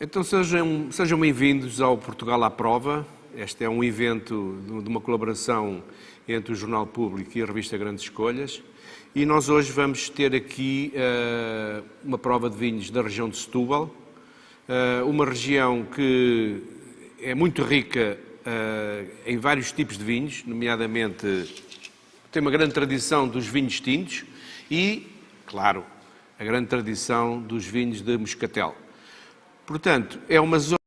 Então sejam bem-vindos ao Portugal à Prova. Este é um evento de uma colaboração entre o Jornal Público e a revista Grandes Escolhas. E nós hoje vamos ter aqui uma prova de vinhos da região de Setúbal, uma região que é muito rica em vários tipos de vinhos, nomeadamente tem uma grande tradição dos vinhos tintos e, claro, a grande tradição dos vinhos de Moscatel. Portanto, é uma zona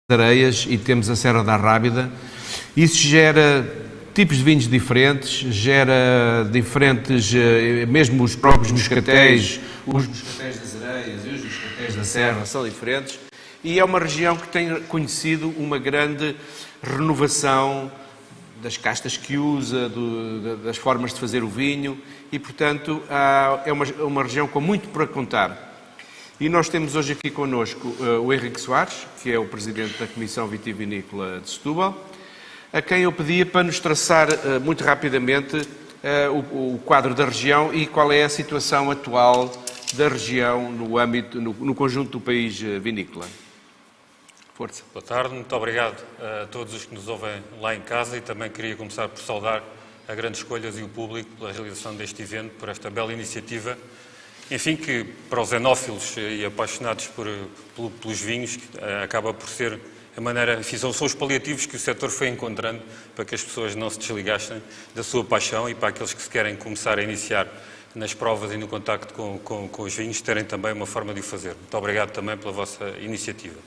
de areias e temos a Serra da Rábida. Isso gera tipos de vinhos diferentes, gera diferentes, mesmo os próprios moscatéis, os moscatéis das areias e os moscatéis da Serra são diferentes. E é uma região que tem conhecido uma grande renovação das castas que usa, das formas de fazer o vinho e, portanto, é uma região com muito para contar. E nós temos hoje aqui connosco o Henrique Soares, que é o Presidente da Comissão Vitivinícola de Setúbal, a quem eu pedia para nos traçar muito rapidamente o quadro da região e qual é a situação atual da região no conjunto do país vinícola. Força. Boa tarde, muito obrigado a todos os que nos ouvem lá em casa e também queria começar por saudar a Grandes Escolhas e o público pela realização deste evento, por esta bela iniciativa. Enfim, que para os enófilos e apaixonados pelos vinhos acaba por ser a maneira, enfim, são os paliativos que o setor foi encontrando para que as pessoas não se desligassem da sua paixão e para aqueles que se querem começar a iniciar nas provas e no contacto com os vinhos terem também uma forma de o fazer. Muito obrigado também pela vossa iniciativa.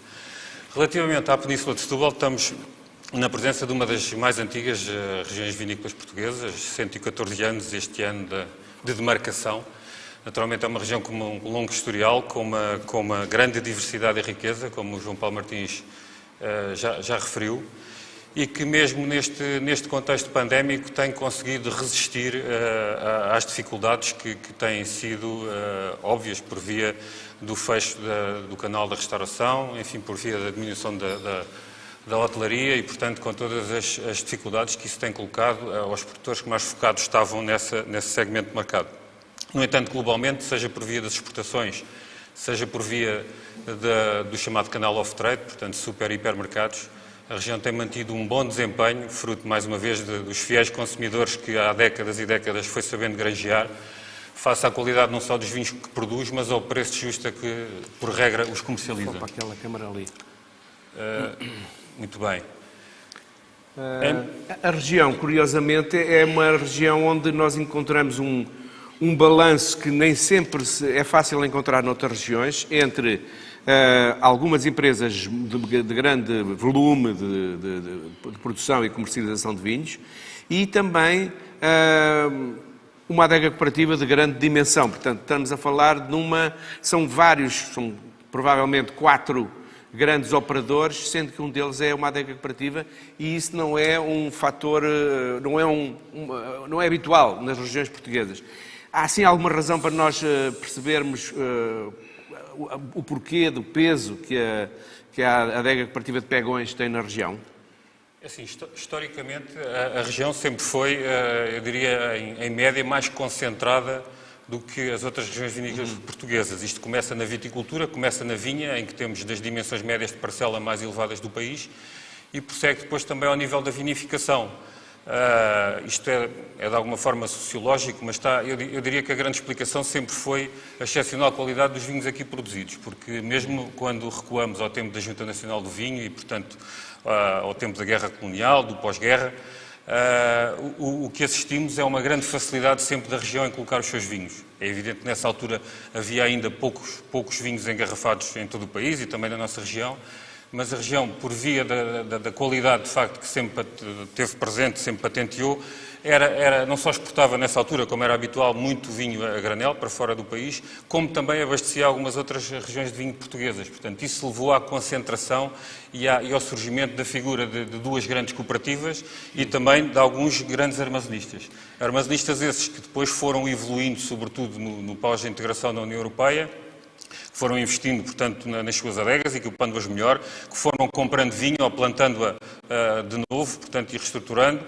Relativamente à Península de Setúbal, estamos na presença de uma das mais antigas regiões vinícolas portuguesas, 114 anos este ano de demarcação. Naturalmente é uma região com um longo historial, com uma grande diversidade e riqueza, como o João Paulo Martins já referiu, e que mesmo neste contexto pandémico tem conseguido resistir às dificuldades que têm sido óbvias por via do fecho do canal da restauração, enfim, por via da diminuição da hotelaria e, portanto, com todas as dificuldades que isso tem colocado aos produtores que mais focados estavam nesse segmento de mercado. No entanto, globalmente, seja por via das exportações, seja por via do chamado canal off-trade, portanto, super e hipermercados, a região tem mantido um bom desempenho, fruto, mais uma vez, dos fiéis consumidores que há décadas e décadas foi sabendo granjear, face à qualidade não só dos vinhos que produz, mas ao preço justo a que, por regra, os comercializa. Para aquela câmara ali. Muito bem. A região, curiosamente, é uma região onde nós encontramos um balanço que nem sempre é fácil encontrar noutras regiões, entre algumas empresas de grande volume de produção e comercialização de vinhos e também uma adega cooperativa de grande dimensão. Portanto, estamos a falar são provavelmente 4 grandes operadores, sendo que um deles é uma adega cooperativa e isso não é um fator, não é habitual nas regiões portuguesas. Há, sim, alguma razão para nós percebermos o porquê do peso que a adega cooperativa de Pegões tem na região? Assim, historicamente, a região sempre foi, eu diria, em média, mais concentrada do que as outras regiões vinícolas portuguesas. Isto começa na viticultura, começa na vinha, em que temos das dimensões médias de parcela mais elevadas do país, e prossegue depois também ao nível da vinificação. Isto é de alguma forma sociológico, mas eu diria que a grande explicação sempre foi a excepcional qualidade dos vinhos aqui produzidos, porque mesmo quando recuamos ao tempo da Junta Nacional do Vinho e, portanto, ao tempo da Guerra Colonial, do pós-guerra, o que assistimos é uma grande facilidade sempre da região em colocar os seus vinhos. É evidente que nessa altura havia ainda poucos vinhos engarrafados em todo o país e também na nossa região, mas a região, por via da qualidade, de facto, que sempre teve presente, sempre patenteou, não só exportava nessa altura, como era habitual, muito vinho a granel para fora do país, como também abastecia algumas outras regiões de vinho portuguesas. Portanto, isso levou à concentração e ao surgimento da figura de 2 grandes cooperativas e também de alguns grandes armazenistas. Armazenistas esses que depois foram evoluindo, sobretudo no pós-integração da União Europeia, que foram investindo, portanto, nas suas adegas, equipando-as melhor, que foram comprando vinho ou plantando-a de novo, portanto, e reestruturando.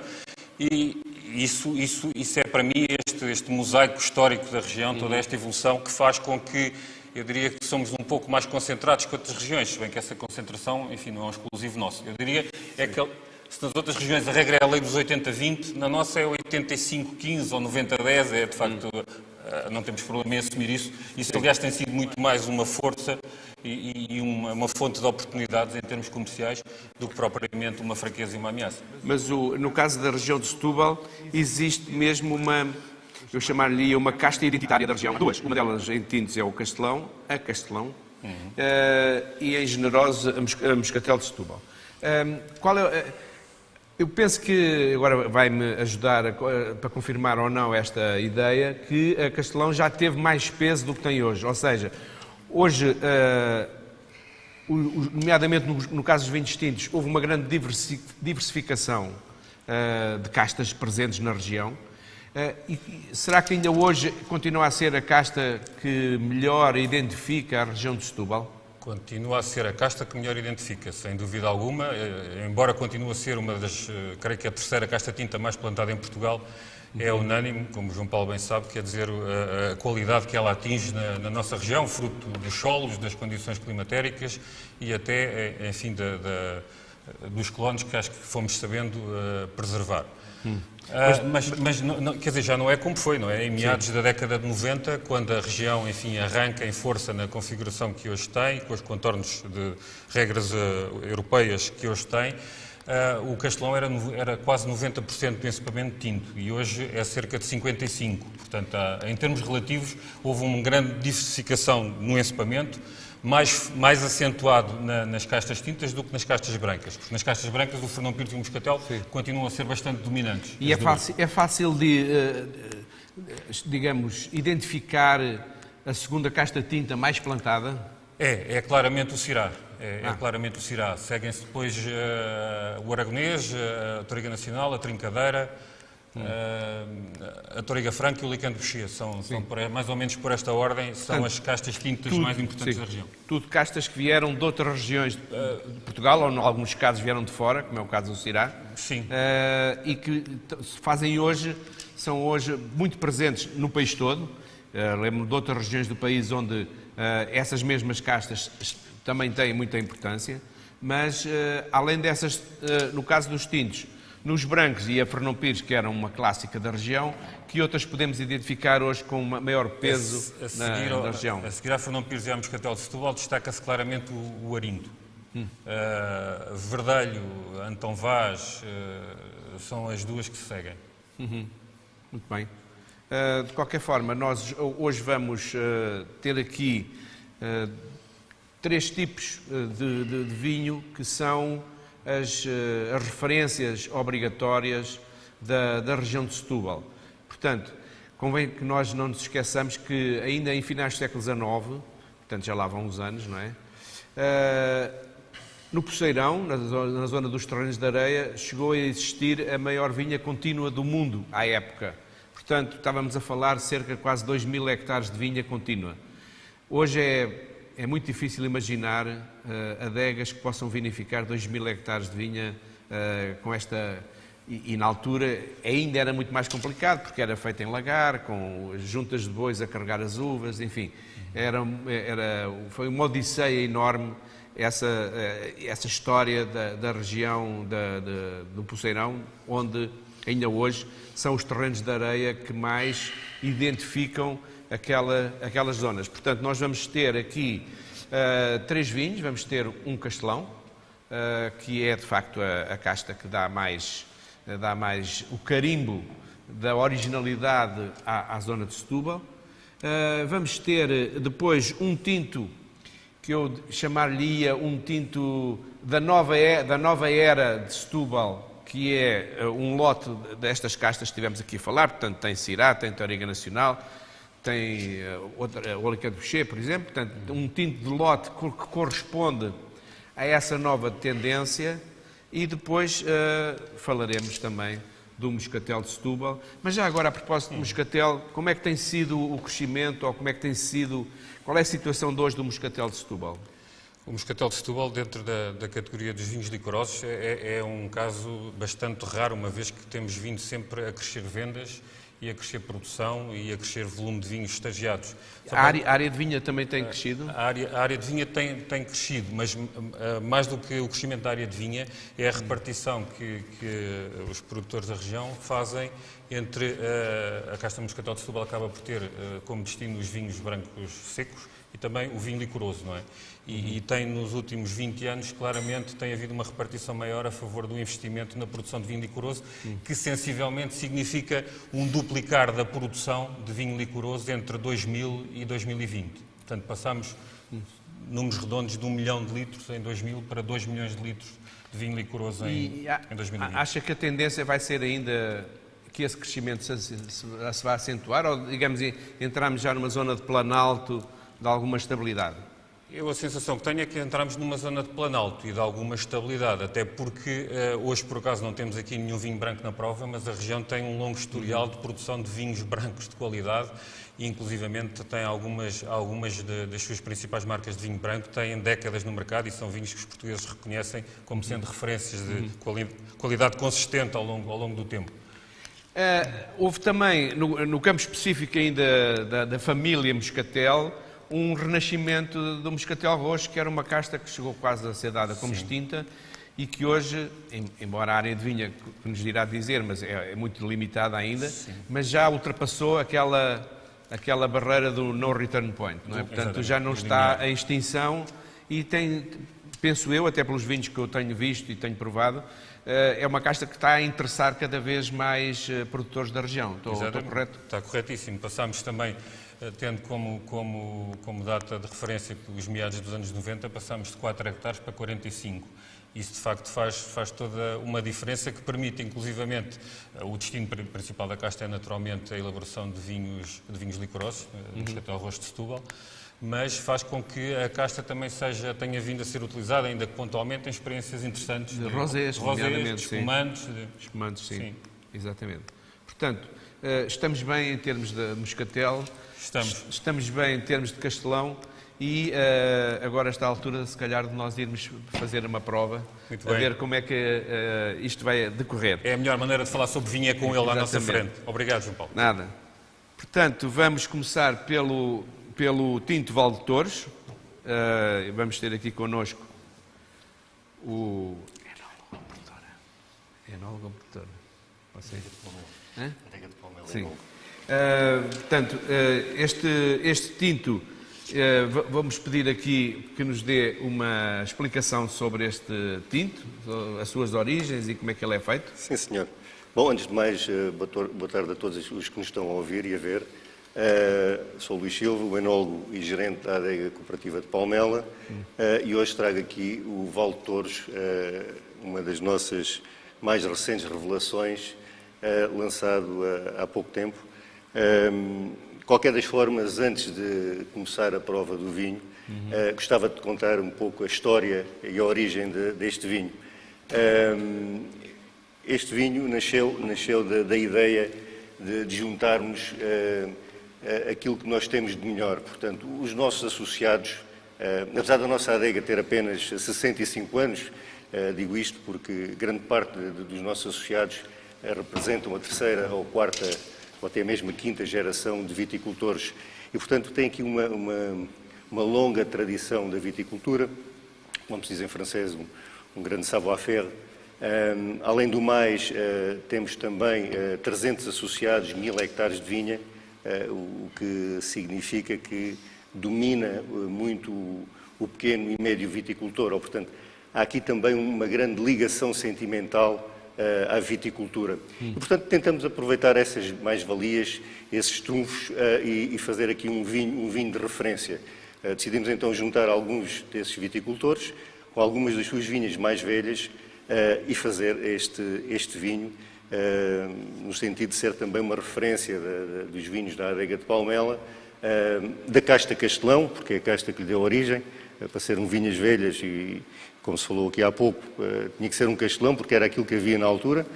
E isso é para mim este mosaico histórico da região, toda esta evolução que faz com que eu diria que somos um pouco mais concentrados que outras regiões, se bem que essa concentração, enfim, não é um exclusivo nosso. Eu diria que se nas outras regiões a regra é a lei dos 80-20, na nossa é 85-15 ou 90-10, é de facto, não temos problema em assumir isso. Isso, aliás, tem sido muito mais uma força e uma fonte de oportunidades em termos comerciais do que propriamente uma fraqueza e uma ameaça. Mas no caso da região de Setúbal, existe mesmo eu chamar-lhe uma casta identitária da região. Duas. Uma delas em Tintes é o Castelão, e em Generosa a Moscatel de Setúbal. Eu penso que, agora vai-me ajudar para confirmar ou não esta ideia, que a Castelão já teve mais peso do que tem hoje. Ou seja, hoje, nomeadamente no caso dos vinhos tintos, houve uma grande diversificação de castas presentes na região. E será que ainda hoje continua a ser a casta que melhor identifica a região de Setúbal? Continua a ser a casta que melhor identifica, sem dúvida alguma, embora continue a ser uma das, creio que a terceira casta tinta mais plantada em Portugal, é unânime, como o João Paulo bem sabe, quer dizer, a qualidade que ela atinge na nossa região, fruto dos solos, das condições climatéricas e até, enfim, dos colonos que acho que fomos sabendo preservar. Mas não, quer dizer, já não é como foi, não é? Em meados da década de 90, quando a região, enfim, arranca em força na configuração que hoje tem, com os contornos de regras europeias que hoje tem, o Castelão era quase 90% do encepamento tinto e hoje é cerca de 55%. Portanto, em termos relativos, houve uma grande diversificação no encepamento, mais acentuado nas castas tintas do que nas castas brancas, porque nas castas brancas o Fernão Pires e o Moscatel continuam a ser bastante dominantes. E é fácil de, digamos, identificar a segunda casta tinta mais plantada? É claramente o Syrah. É claramente o Syrah. Seguem-se depois o Aragonês, a Toriga Nacional, a Trincadeira, a Toriga Franca e o Licante Boucher. São mais ou menos por esta ordem, são as castas tintas mais importantes da região. Tudo castas que vieram de outras regiões de Portugal, ou em alguns casos vieram de fora, como é o caso do Syrah. Sim. E que são hoje muito presentes no país todo. Lembro de outras regiões do país onde essas mesmas castas também têm muita importância, mas além dessas, no caso dos tintos, nos brancos e a Fernão Pires, que era uma clássica da região, que outras podemos identificar hoje com maior peso na região? A seguir à Fernão Pires e à Moscatel de Setúbal destaca-se claramente o Arindo. Verdelho, Antão Vaz, são as duas que se seguem. Muito bem. De qualquer forma, nós hoje vamos ter aqui três tipos de vinho que são as referências obrigatórias da região de Setúbal. Portanto, convém que nós não nos esqueçamos que ainda em finais do século XIX, portanto já lá vão uns anos, não é? No Poceirão, na zona dos terrenos de areia, chegou a existir a maior vinha contínua do mundo à época. Portanto, estávamos a falar de cerca de quase 2.000 hectares de vinha contínua. Hoje é muito difícil imaginar adegas que possam vinificar 2.000 hectares de vinha com esta... E na altura ainda era muito mais complicado, porque era feito em lagar, com juntas de bois a carregar as uvas, enfim. Foi uma odisseia enorme essa história da região do Poceirão, onde ainda hoje são os terrenos de areia que mais identificam aquelas zonas. Portanto, nós vamos ter aqui três vinhos, vamos ter um Castelão, que é de facto a casta que dá mais o carimbo da originalidade à zona de Setúbal. Vamos ter depois um tinto que eu chamar-lhe-ia um tinto da nova era de Setúbal, que é um lote destas castas que estivemos aqui a falar. Portanto, tem Syrah, tem Toriga Nacional, tem o Licante Boucher, por exemplo. Portanto, um tinto de lote que corresponde a essa nova tendência. E depois falaremos também do Moscatel de Setúbal. Mas já agora, a propósito do Moscatel, como é que tem sido o crescimento, ou qual é a situação de hoje do Moscatel de Setúbal? O Moscatel de Setúbal, dentro da categoria dos vinhos licorosos, é um caso bastante raro, uma vez que temos vindo sempre a crescer vendas e a crescer produção e a crescer volume de vinhos estagiados. A área de vinha também tem crescido? A área de vinha tem crescido, mas mais do que o crescimento da área de vinha é a repartição que os produtores da região fazem entre a casta Moscatel de Setúbal acaba por ter como destino os vinhos brancos secos e também o vinho licoroso, não é? E tem nos últimos 20 anos, claramente, tem havido uma repartição maior a favor do investimento na produção de vinho licoroso, que sensivelmente significa um duplicar da produção de vinho licoroso entre 2000 e 2020. Portanto, passamos números redondos de 1 milhão de litros em 2000 para 2 milhões de litros de vinho licoroso em 2020. Acha que a tendência vai ser ainda que esse crescimento se vai acentuar ou, digamos, entramos já numa zona de planalto de alguma estabilidade? A sensação que tenho é que entramos numa zona de planalto e de alguma estabilidade, até porque hoje, por acaso, não temos aqui nenhum vinho branco na prova, mas a região tem um longo historial de produção de vinhos brancos de qualidade e, inclusivamente, tem algumas das suas principais marcas de vinho branco têm décadas no mercado e são vinhos que os portugueses reconhecem como sendo referências de qualidade consistente ao longo do tempo. Houve também, no campo específico ainda da família Moscatel, um renascimento do Moscatel Roxo, que era uma casta que chegou quase a ser dada como extinta e que hoje, embora a área de vinha, que nos irá dizer, mas é muito limitada ainda, mas já ultrapassou aquela barreira do no return point, não é? Portanto, já não está em extinção e tem, penso eu, até pelos vinhos que eu tenho visto e tenho provado, é uma casta que está a interessar cada vez mais produtores da região. Estou correto? Está corretíssimo. Passámos também, tendo como data de referência os meados dos anos 90, passámos de 4 hectares para 45. Isso, de facto, faz toda uma diferença que permite, inclusivamente, o destino principal da casta é, naturalmente, a elaboração de vinhos licorosos, Moscatel Roxo de Setúbal, mas faz com que a casta também tenha vindo a ser utilizada, ainda que pontualmente, em experiências interessantes. De rosés, de espumantes. Espumantes, sim. Exatamente. Portanto, estamos bem em termos de Moscatel, estamos bem em termos de Castelão e agora está a altura, se calhar, de nós irmos fazer uma prova, a ver como é que isto vai decorrer. É a melhor maneira de falar sobre vinho é com ele à nossa frente. Obrigado, João Paulo. Nada. Portanto, vamos começar pelo Tinto Val de Torres. Vamos ter aqui connosco o enólogo produtora. Adega de Palmela. Sim. Portanto, este tinto, vamos pedir aqui que nos dê uma explicação sobre este tinto, as suas origens e como é que ele é feito. Sim, senhor. Bom, antes de mais, boa tarde a todos os que nos estão a ouvir e a ver. Sou Luís Silva, o enólogo e gerente da Adega Cooperativa de Palmela, e hoje trago aqui o Val de Torres, uma das nossas mais recentes revelações, lançado há pouco tempo. De qualquer das formas, antes de começar a prova do vinho, gostava de contar um pouco a história e a origem deste vinho. Este vinho nasceu da ideia de juntarmos aquilo que nós temos de melhor. Portanto, os nossos associados, apesar da nossa adega ter apenas 65 anos, digo isto porque grande parte dos nossos associados representam a terceira ou quarta ou até mesmo a quinta geração de viticultores e, portanto, tem aqui uma longa tradição da viticultura, como se diz em francês, um grande savoir-faire. Além do mais, temos também 300 associados, 1000 hectares de vinha, o que significa que domina muito o pequeno e médio viticultor. Ou, portanto, há aqui também uma grande ligação sentimental à viticultura. E, portanto, tentamos aproveitar essas mais-valias, esses trunfos, e fazer aqui um vinho de referência. Decidimos então juntar alguns desses viticultores com algumas das suas vinhas mais velhas e fazer este vinho, no sentido de ser também uma referência dos vinhos da Adega de Palmela, da casta Castelão, porque é a casta que lhe deu origem, para ser um vinhas velhas e, como se falou aqui há pouco, tinha que ser um Castelão, porque era aquilo que havia na altura,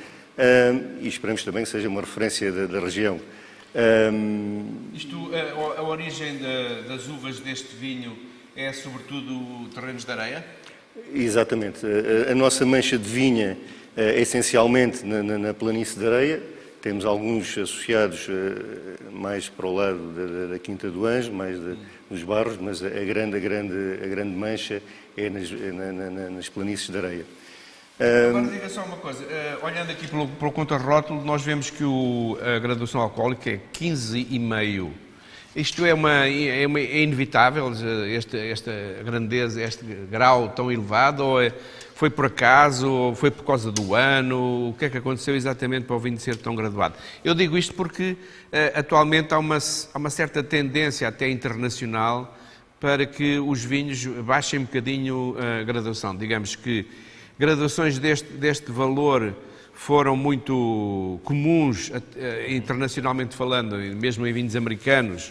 e esperamos também que seja uma referência da região. A origem das uvas deste vinho é sobretudo terrenos de areia? Exatamente. A nossa mancha de vinha é essencialmente na planície de areia. Temos alguns associados mais para o lado da Quinta do Anjo, mais nos Barros, mas a grande mancha é nas planícies de areia. Agora diga só uma coisa, olhando aqui pelo contrarótulo, nós vemos que a graduação alcoólica é 15,5. Isto é inevitável, esta grandeza, este grau tão elevado, ou foi por acaso, ou foi por causa do ano? O que é que aconteceu exatamente para o vinho ser tão graduado? Eu digo isto porque atualmente há uma certa tendência até internacional para que os vinhos baixem um bocadinho a graduação. Digamos que graduações deste valor foram muito comuns, internacionalmente falando, mesmo em vinhos americanos,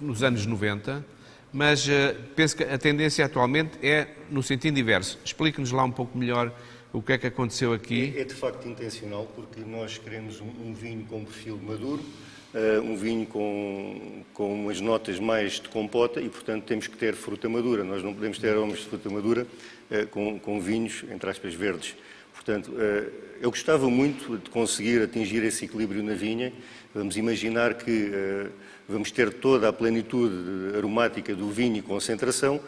nos anos 90, mas penso que a tendência atualmente é no sentido inverso. Explique-nos lá um pouco melhor o que é que aconteceu aqui. É de facto intencional, porque nós queremos um vinho com perfil maduro, um vinho com umas notas mais de compota e, portanto, temos que ter fruta madura. Nós não podemos ter aromas de fruta madura com vinhos, entre aspas, verdes. Portanto, eu gostava muito de conseguir atingir esse equilíbrio na vinha. Vamos imaginar que vamos ter toda a plenitude aromática do vinho e concentração,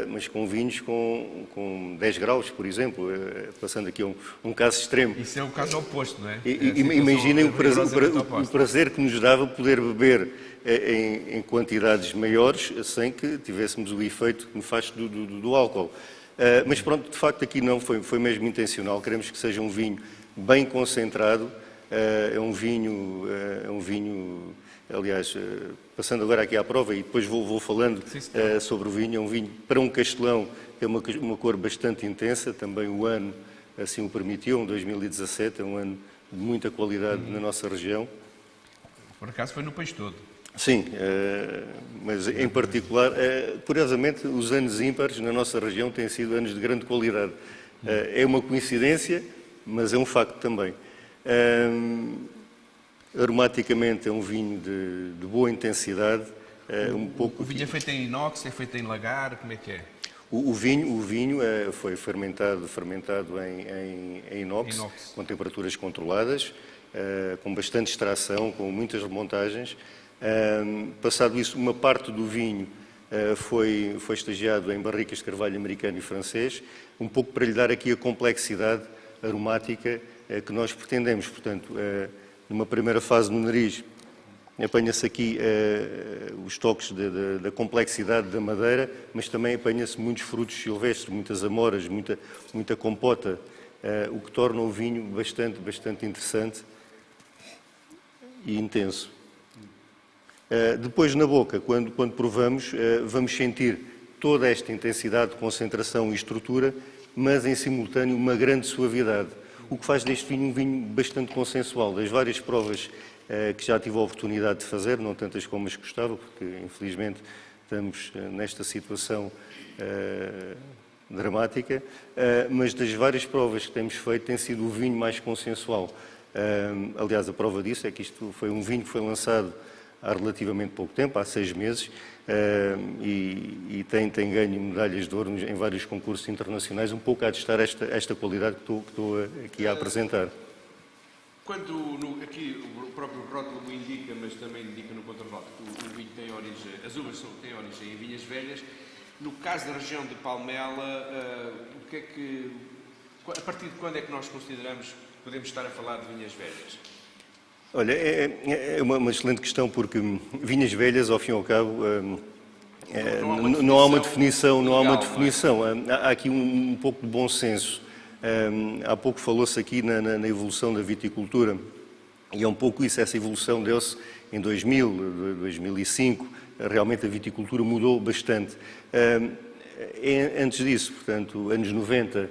mas com vinhos com 10 graus, por exemplo, passando aqui a um caso extremo. Isso é o caso oposto, não é? Imaginem o prazer que nos dava poder beber em quantidades maiores, sem que tivéssemos o efeito nefasto do álcool. Mas pronto, de facto aqui não, foi mesmo intencional. Queremos que seja um vinho bem concentrado, é um vinho, aliás, passando agora aqui à prova e depois vou falando sobre o vinho, é um vinho para um castelão, tem uma cor bastante intensa, também o ano assim o permitiu, 2017, é um ano de muita qualidade na nossa região. Por acaso foi no país todo. Sim, mas em particular, curiosamente, os anos ímpares na nossa região têm sido anos de grande qualidade. É uma coincidência, mas é um facto também. Aromaticamente é um vinho de boa intensidade. O vinho é feito em inox, é feito em lagar, como é que é? O vinho foi fermentado em inox, com temperaturas controladas, com bastante extração, com muitas remontagens. Passado isso, uma parte do vinho foi estagiado em barricas de carvalho americano e francês, um pouco para lhe dar aqui a complexidade aromática que nós pretendemos. Portanto, numa primeira fase no nariz, apanha-se aqui os toques da complexidade da madeira, mas também apanha-se muitos frutos silvestres, muitas amoras, muita compota, o que torna o vinho bastante interessante e intenso. Depois, na boca, quando provamos, vamos sentir toda esta intensidade de concentração e estrutura, mas em simultâneo uma grande suavidade, o que faz deste vinho um vinho bastante consensual. Das várias provas que já tive a oportunidade de fazer, não tantas como as gostava, porque infelizmente estamos nesta situação dramática, mas das várias provas que temos feito tem sido o vinho mais consensual. Aliás, a prova disso é que isto foi um vinho que foi lançado há relativamente pouco tempo, há 6 meses, e tem ganho medalhas de ouro em vários concursos internacionais, um pouco a testar esta qualidade que estou aqui a apresentar. Quando aqui o próprio rótulo o indica, mas também indica no contrarótulo que o vinho tem origem, as uvas têm origem em vinhas velhas. No caso da região de Palmela, a partir de quando é que nós consideramos que podemos estar a falar de vinhas velhas? Olha, é uma excelente questão, porque vinhas velhas, ao fim e ao cabo, não há uma definição. Há aqui um pouco de bom senso. Há pouco falou-se aqui na evolução da viticultura, e é um pouco isso, essa evolução deu-se em 2000, 2005, realmente a viticultura mudou bastante. Antes disso, portanto, anos 90,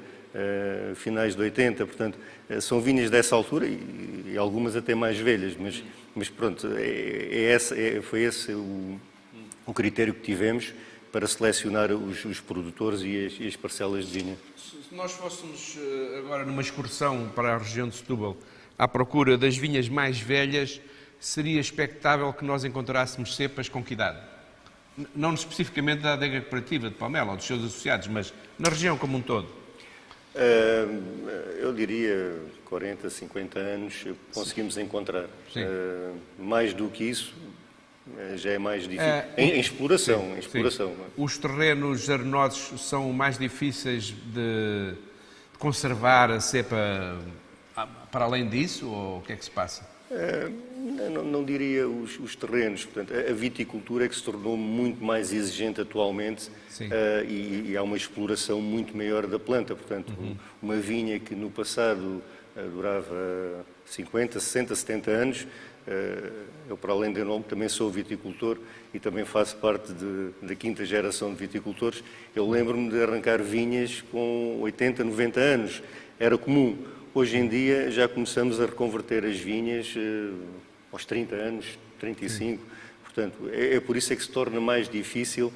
finais de 80, portanto, são vinhas dessa altura e algumas até mais velhas, mas pronto, foi esse o critério que tivemos para selecionar os produtores e as parcelas de vinha. Se nós fôssemos agora numa excursão para a região de Setúbal à procura das vinhas mais velhas, seria expectável que nós encontrássemos cepas com que idade? não especificamente da adega cooperativa de Palmela ou dos seus associados, mas na região como um todo? Eu diria 40, 50 anos conseguimos encontrar. Sim. Mais do que isso, já é mais difícil. Em exploração. Sim, em exploração. sim. Os terrenos arenosos são mais difíceis de conservar a cepa para além disso, ou o que é que se passa? Não diria os terrenos. Portanto, a viticultura é que se tornou muito mais exigente atualmente e há uma exploração muito maior da planta. Portanto, uma vinha que no passado durava 50, 60, 70 anos, eu, para além de nome, também sou viticultor e também faço parte da quinta geração de viticultores. Eu lembro-me de arrancar vinhas com 80, 90 anos. Era comum. Hoje em dia já começamos a reconverter as vinhas aos 30 anos, 35. Portanto, é por isso é que se torna mais difícil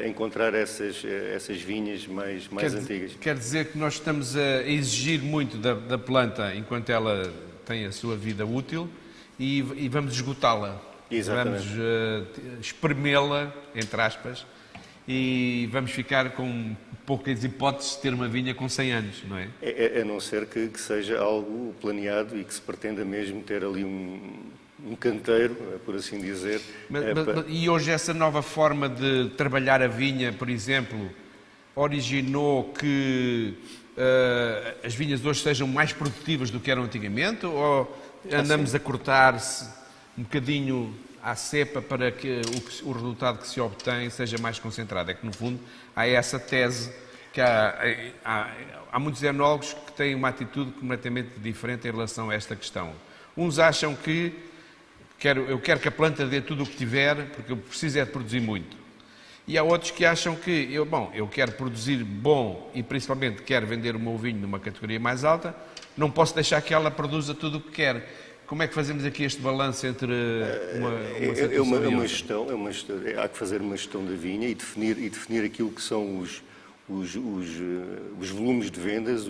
encontrar essas vinhas mais antigas. Quer dizer que nós estamos a exigir muito da planta enquanto ela tem a sua vida útil e vamos esgotá-la. Exatamente. Vamos espremê-la, entre aspas, e vamos ficar com poucas hipóteses de ter uma vinha com 100 anos, não é? A não ser que seja algo planeado e que se pretenda mesmo ter ali um canteiro, por assim dizer. E hoje essa nova forma de trabalhar a vinha, por exemplo, originou que as vinhas de hoje sejam mais produtivas do que eram antigamente? Ou andamos a cortar-se um bocadinho à cepa para que o resultado que se obtém seja mais concentrado? É que, no fundo, há essa tese que há muitos enólogos que têm uma atitude completamente diferente em relação a esta questão. Uns acham que eu quero que a planta dê tudo o que tiver, porque eu preciso é de produzir muito. E há outros que acham que eu quero produzir bom e principalmente quero vender o meu vinho numa categoria mais alta, não posso deixar que ela produza tudo o que quer. Como é que fazemos aqui este balanço entre uma situação e outra? Há que fazer uma gestão da vinha e definir aquilo que são os volumes de vendas,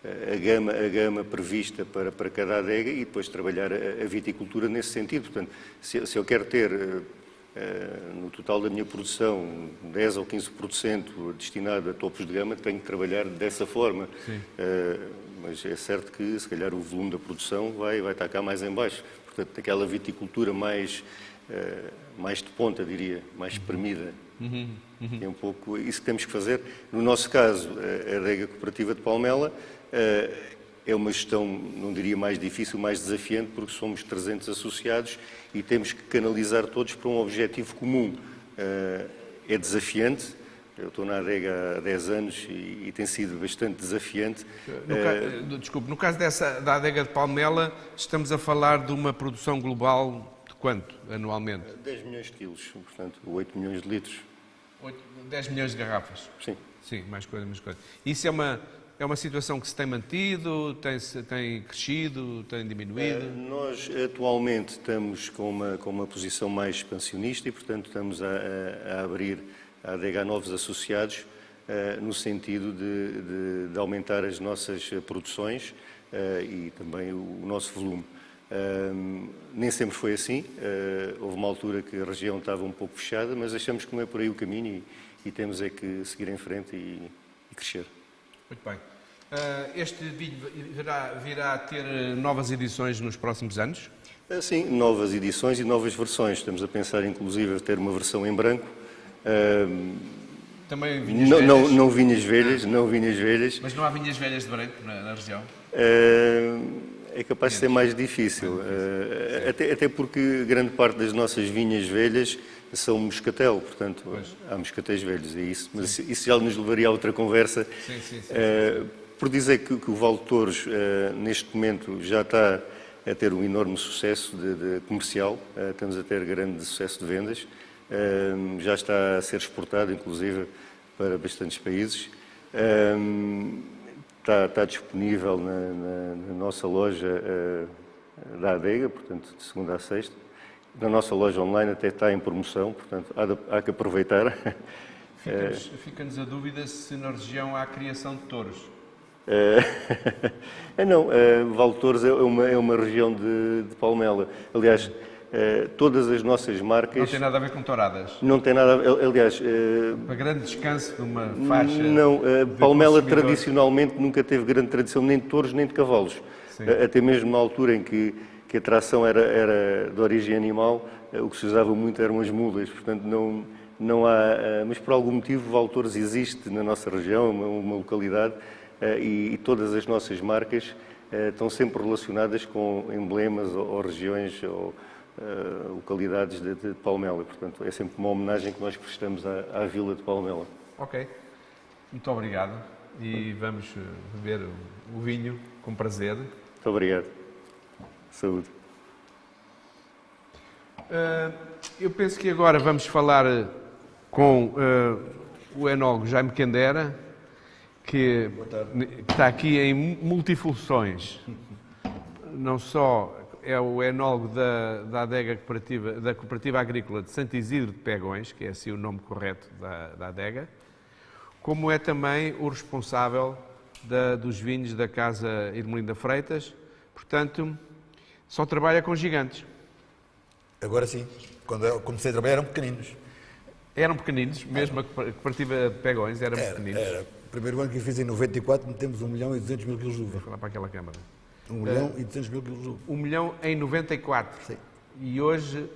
a gama prevista para cada adega e depois trabalhar a viticultura nesse sentido. Portanto, se eu quero ter no total da minha produção 10 ou 15% destinado a topos de gama, tenho que trabalhar dessa forma. Mas é certo que, se calhar, o volume da produção vai estar cá mais em baixo. Portanto, aquela viticultura mais de ponta, diria, mais espremida. É um pouco isso que temos que fazer. No nosso caso, a adega cooperativa de Palmela é uma gestão, não diria mais difícil, mais desafiante, porque somos 300 associados e temos que canalizar todos para um objetivo comum. É desafiante. Eu estou na adega há 10 anos e tem sido bastante desafiante. Desculpe, no caso da adega de Palmela, estamos a falar de uma produção global de quanto, anualmente? 10 milhões de quilos, portanto, 8 milhões de litros. 10 milhões de garrafas? Sim. Sim, mais coisa. Isso é uma situação que se tem mantido, tem crescido, tem diminuído? Nós atualmente estamos com uma posição mais expansionista e, portanto, estamos a abrir a adega a novos associados no sentido de aumentar as nossas produções e também o nosso volume. Nem sempre foi assim. Houve uma altura que a região estava um pouco fechada, mas achamos que não é por aí o caminho e temos é que seguir em frente e crescer. Muito bem. Este vídeo virá a ter novas edições nos próximos anos? Sim, novas edições e novas versões. Estamos a pensar, inclusive, a ter uma versão em branco. Também vinhas velhas? Não vinhas velhas. Mas não há vinhas velhas de branco na região? É capaz de ser mais difícil. Até porque grande parte das nossas vinhas velhas são moscatel, portanto, há moscatéis velhos, é isso. Mas isso já nos levaria a outra conversa. Sim. Por dizer que o Val de Touros, neste momento, já está a ter um enorme sucesso de comercial. Estamos a ter grande sucesso de vendas. Já está a ser exportado, inclusive, para bastantes países. Está disponível na nossa loja da adega, portanto, de segunda a sexta. Na nossa loja online até está em promoção, portanto, há que aproveitar. Fica-nos a dúvida se na região há criação de touros. Não, Val de Touros é uma região de Palmela. Aliás, todas as nossas marcas... Não tem nada a ver com touradas? Não tem nada a ver, aliás... Para grande descanso de uma faixa... Não, de Palmela consumidores. tradicionalmente nunca teve grande tradição nem de touros nem de cavalos. Até mesmo na altura em que a tração era de origem animal, o que se usava muito eram as mulas, portanto não há... Mas por algum motivo Valtouros existe na nossa região, uma localidade, e todas as nossas marcas estão sempre relacionadas com emblemas ou regiões ou localidades de Palmela. Portanto, é sempre uma homenagem que nós prestamos à vila de Palmela. Ok. Muito obrigado. E vamos beber o vinho com prazer. Muito obrigado. Saúde. Eu penso que agora vamos falar com o enólogo Jaime Quendera, que está aqui em multifunções. Não só é o enólogo da adega cooperativa, da Cooperativa Agrícola de Santo Isidro de Pegões, que é assim o nome correto da adega, como é também o responsável dos vinhos da Casa Irmelinda Freitas. Portanto, só trabalha com gigantes. Agora sim. Quando eu comecei a trabalhar eram pequeninos. Eram pequeninos, mesmo a Cooperativa de Pegões, eram pequeninos. Era. O primeiro ano que eu fiz em 94, metemos 1.200.000 kg de uva. Vou falar para aquela câmara. 1.200.000 kg de uva. 1 milhão em 94. Sim. E hoje,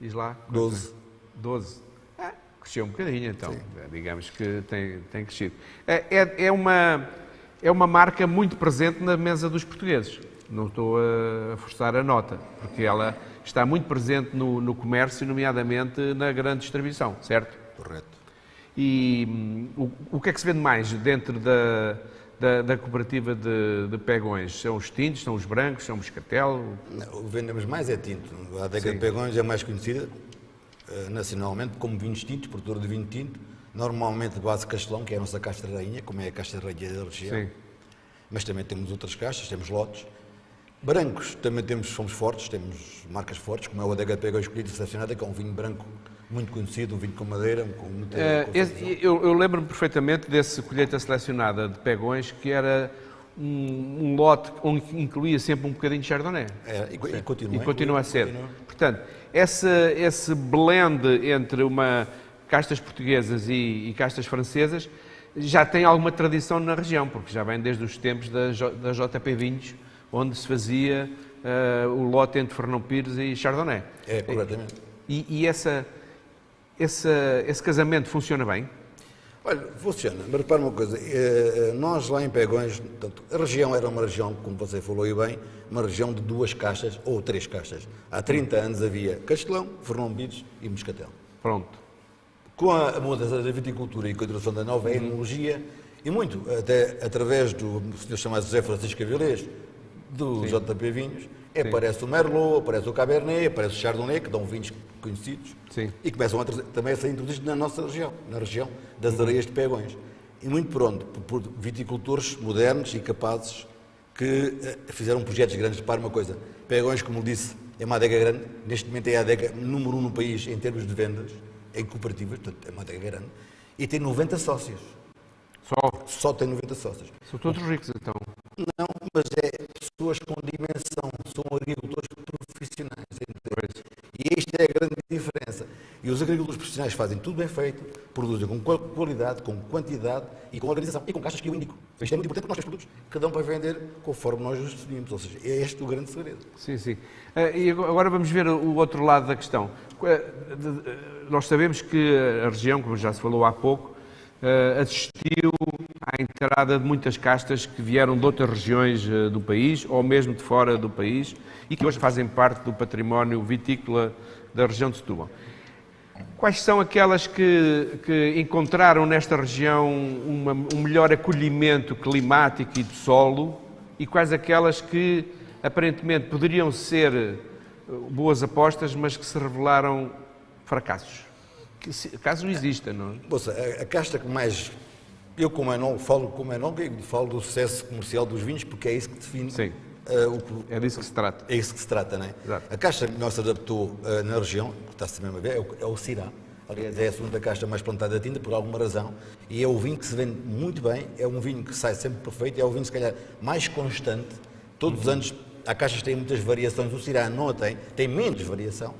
diz lá? 12. 12. Cresceu um bocadinho, então. Digamos que tem crescido. É uma marca muito presente na mesa dos portugueses. Não estou a forçar a nota, porque ela está muito presente no comércio, nomeadamente na grande distribuição, certo? Correto. E o que é que se vende mais dentro da cooperativa de Pegões? São os tintos, são os brancos, são o moscatel? Não, o que vendemos mais é tinto. A adega de Pegões é mais conhecida nacionalmente como vinhos tintos, produtora de vinho tinto, normalmente de base castelão, que é a nossa casta rainha, como é a casta rainha da região. Sim. Mas também temos outras castas, temos lotes. Brancos também somos fortes, temos marcas fortes, como é o Adega de Pegões Colheita Selecionada, que é um vinho branco muito conhecido, um vinho com madeira, com muita concentração. Eu lembro-me perfeitamente desse colheita selecionada de Pegões, que era um lote onde incluía sempre um bocadinho de Chardonnay. E continua a ser. Portanto, esse blend entre castas portuguesas e castas francesas já tem alguma tradição na região, porque já vem desde os tempos da JP Vinhos, onde se fazia o lote entre Fernão Pires e Chardonnay. É, corretamente. E esse casamento funciona bem? Olha, funciona. Mas repara uma coisa, nós lá em Pegões, portanto, a região era uma região, como você falou e bem, uma região de 2 castas ou 3 castas. Há 30 anos havia Castelão, Fernão Pires e Moscatel. Pronto. Com a mudança da viticultura e com a introdução da nova enologia, e muito, até através do senhor chamado José Francisco Avilés, do JP Vinhos, aparece o Merlot, aparece o Cabernet, aparece o Chardonnay, que dão vinhos conhecidos, e começam também a ser introduzidos na nossa região, na região das areias de Pegões. E muito pronto, por viticultores modernos e capazes que fizeram projetos grandes. Para uma coisa, Pegões, como disse, é uma adega grande, neste momento é a adega número 1 no país em termos de vendas, em cooperativas, portanto é uma adega grande, e tem 90 sócios. Só tem 90 sócios. São todos ricos, então. Não, mas é pessoas com dimensão, são agricultores profissionais. E esta é a grande diferença. E os agricultores profissionais fazem tudo bem feito, produzem com qualidade, com quantidade e com organização e com caixas que eu indico. Isto é muito importante porque nós temos produtos que dão para vender conforme nós os definimos. Ou seja, é este o grande segredo. Sim, sim. E agora vamos ver o outro lado da questão. Nós sabemos que a região, como já se falou há pouco, assistiu à entrada de muitas castas que vieram de outras regiões do país ou mesmo de fora do país e que hoje fazem parte do património vitícola da região de Setúbal. Quais são aquelas que encontraram nesta região um melhor acolhimento climático e de solo e quais aquelas que aparentemente poderiam ser boas apostas, mas que se revelaram fracassos? Caso exista, não é? Moça, a casta que mais... Eu, como enólogo, falo e falo do sucesso comercial dos vinhos, porque é isso que define... Sim, é disso que se trata. É isso que se trata, não é? Exato. A casta que melhor se adaptou na região, que está-se mesmo a ver, é o Syrah. Aliás, é a segunda casta mais plantada da tinta, por alguma razão, e é o vinho que se vende muito bem, é um vinho que sai sempre perfeito, é o vinho, se calhar, mais constante. Todos os anos há caixas que têm muitas variações, o Syrah não a tem menos variação.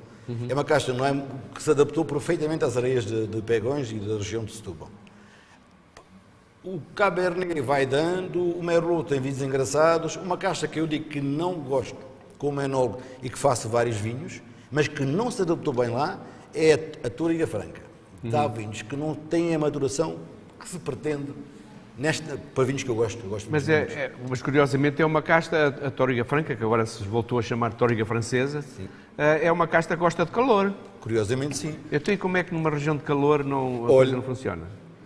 É uma caixa não é, que se adaptou perfeitamente às areias de Pegões e da região de Setúbal. O Cabernet vai dando, o Merlot tem vinhos engraçados, uma caixa que eu digo que não gosto como enólogo e que faço vários vinhos, mas que não se adaptou bem lá, é a Touriga Franca. Dá vinhos que não têm a maduração que se pretende para vinhos que eu gosto. Mas, mas curiosamente é uma casta, a Touriga Franca, que agora se voltou a chamar Touriga Francesa, é uma casta que gosta de calor. Curiosamente, sim. Então, e como é que numa região de calor a coisa não funciona?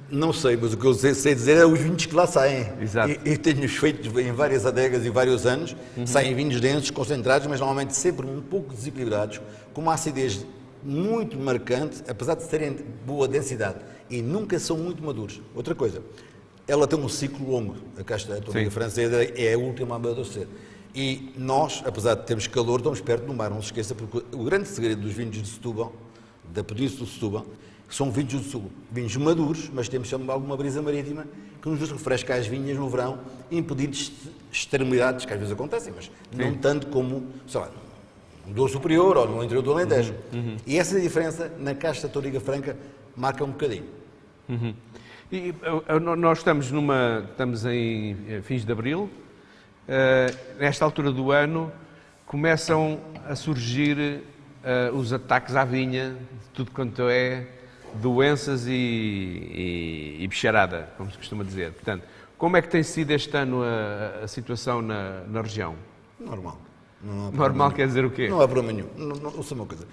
Não sei, mas o que eu sei dizer é os vinhos que lá saem. Exato. E tenho-os feito em várias adegas e vários anos, saem vinhos densos, concentrados, mas normalmente sempre um pouco desequilibrados, com uma acidez muito marcante, apesar de terem boa densidade, e nunca são muito maduros. Outra coisa, ela tem um ciclo longo, a casta Touriga Francesa é a última a amadurecer. E nós, apesar de termos calor, estamos perto do mar, não se esqueça, porque o grande segredo dos vinhos de Setúbal, da Península de Setúbal, são vinhos do sul, vinhos maduros, mas temos sempre alguma brisa marítima que nos refresca as vinhas no verão, impedindo extremidades, que às vezes acontecem, mas não tanto como, sei lá, no Douro Superior ou no interior do Alentejo. E essa diferença na casta Touriga Franca marca um bocadinho. E nós estamos em fins de abril, nesta altura do ano começam a surgir os ataques à vinha, de tudo quanto é doenças e bicharada, como se costuma dizer. Portanto, como é que tem sido este ano a situação na região? Normal. Normal quer dizer o quê? Não há problema nenhum. Não sei uma coisa.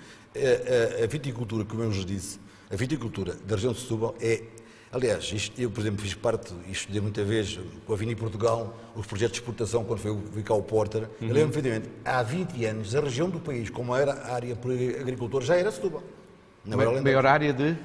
A viticultura, como eu vos disse, a viticultura da região de Setúbal é... Aliás, eu, por exemplo, fiz parte e estudei muita vez com a Vini Portugal, os projetos de exportação, quando foi o Porter. Eu lembro perfeitamente, há 20 anos, a região do país, como era a área por agricultor, já era Setúbal. Maior área de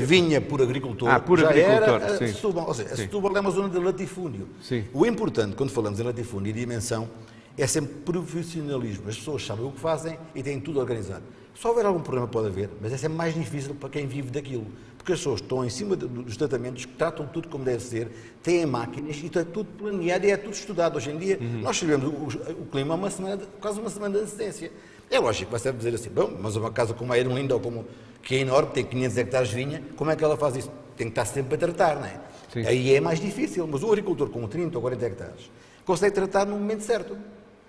vinha por agricultor, por já agricultor, era sim. Setúbal. Ou seja, a Setúbal é uma zona de latifúndio. Sim. O importante, quando falamos em latifúndio e dimensão, é sempre profissionalismo. As pessoas sabem o que fazem e têm tudo organizado. Se houver algum problema, pode haver, mas é sempre mais difícil para quem vive daquilo. Porque as pessoas estão em cima dos tratamentos, tratam tudo como deve ser, têm máquinas e está tudo planeado e é tudo estudado. Hoje em dia, nós sabemos o clima há quase uma semana de antecedência. É lógico, vai sempre dizer assim, bom, mas uma casa como a Ermelinda, ou como que é enorme, tem 500 hectares de vinha, como é que ela faz isso? Tem que estar sempre a tratar, não é? Sim. Aí é mais difícil, mas um agricultor com 30 ou 40 hectares consegue tratar no momento certo.